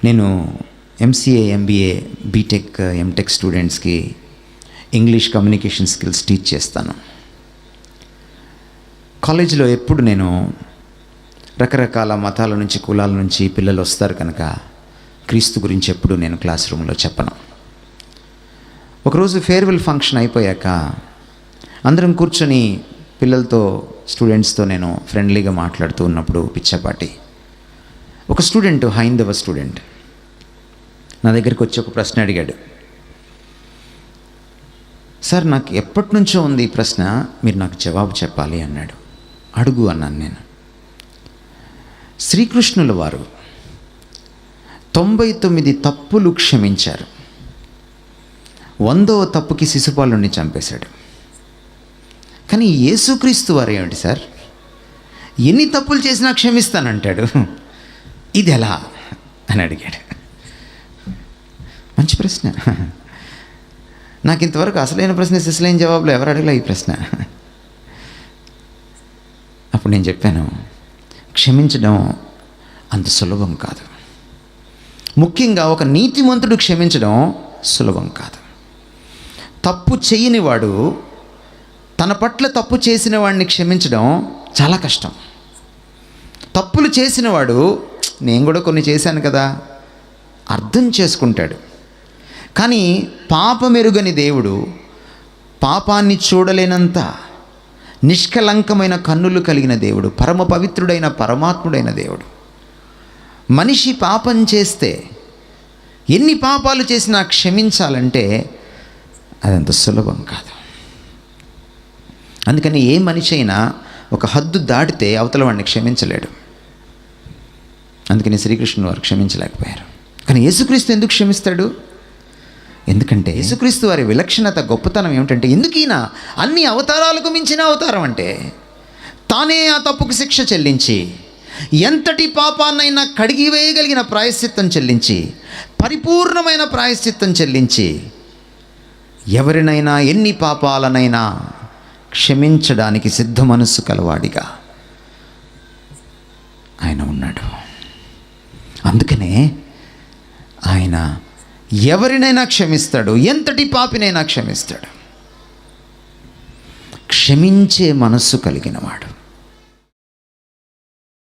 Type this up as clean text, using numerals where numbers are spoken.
నేను MCA, MBA, BTech, MTech స్టూడెంట్స్కి English communication skills teach చేస్తాను. కాలేజీలో ఎప్పుడు నేను రకరకాల మతాల నుంచి, కులాల నుంచి పిల్లలు వస్తారు కనుక క్రీస్తు గురించి ఎప్పుడు నేను క్లాస్ రూమ్లో చెప్పను. ఒకరోజు ఫేర్వెల్ ఫంక్షన్ అయిపోయాక అందరం కూర్చొని పిల్లలతో, స్టూడెంట్స్తో నేను ఫ్రెండ్లీగా మాట్లాడుతూ ఉన్నప్పుడు పిచ్చపాటి ఒక స్టూడెంట్, హైందవ స్టూడెంట్, నా దగ్గరికి వచ్చి ఒక ప్రశ్న అడిగాడు. సార్, నాకు ఎప్పటి నుంచో ఉంది ఈ ప్రశ్న, మీరు నాకు జవాబు చెప్పాలి అన్నాడు. అడుగు అన్నాను నేను. శ్రీకృష్ణుల వారు 99 తప్పులు క్షమించారు, 100వ తప్పుకి శిశుపాలుని చంపేశాడు. కానీ యేసుక్రీస్తు వారు ఏమిటి సార్, ఎన్ని తప్పులు చేసినా క్షమిస్తానంటాడు, ఇది ఎలా అని అడిగాడు. మంచి ప్రశ్న. నాకు ఇంతవరకు అసలైన ప్రశ్న, సిసలైన జవాబులు ఎవరు అడగలే ఈ ప్రశ్న. అప్పుడు నేను చెప్పాను, క్షమించడం అంత సులభం కాదు. ముఖ్యంగా ఒక నీతిమంతుడు క్షమించడం సులభం కాదు. తప్పు చేయని వాడు తన పట్ల తప్పు చేసిన వాడిని క్షమించడం చాలా కష్టం. తప్పులు చేసిన వాడు, నేను కూడా కొన్ని చేశాను కదా, అర్థం చేసుకుంటాడు. కానీ పాపమెరుగని దేవుడు, పాపాన్ని చూడలేనంత నిష్కలంకమైన కన్నులు కలిగిన దేవుడు, పరమ పవిత్రుడైన పరమాత్ముడైన దేవుడు, మనిషి పాపం చేస్తే, ఎన్ని పాపాలు చేసినా క్షమించాలంటే అదంత సులభం కాదు. అందుకని ఏ మనిషి అయినా ఒక హద్దు దాటితే అవతల వాడిని క్షమించలేడు. అందుకని శ్రీకృష్ణుని వారు క్షమించలేకపోయారు. కానీ యేసుక్రీస్తు ఎందుకు క్షమిస్తాడు? ఎందుకంటే యేసుక్రీస్తు వారి విలక్షణత, గొప్పతనం ఏమిటంటే, ఎందుకు ఈయన అన్ని అవతారాలకు మించిన అవతారం అంటే, తానే ఆ తప్పుకు శిక్ష చెల్లించి, ఎంతటి పాపాన్నైనా కడిగివేయగలిగిన ప్రాయశ్చిత్తం చెల్లించి, పరిపూర్ణమైన ప్రాయశ్చిత్తం చెల్లించి, ఎవరినైనా ఎన్ని పాపాలనైనా క్షమించడానికి సిద్ధ మనస్సు కలవాడిగా ఆయన ఉన్నాడు. అందుకనే ఆయన ఎవరినైనా క్షమిస్తాడు, ఎంతటి పాపినైనా క్షమిస్తాడు. క్షమించే మనస్సు కలిగినవాడు.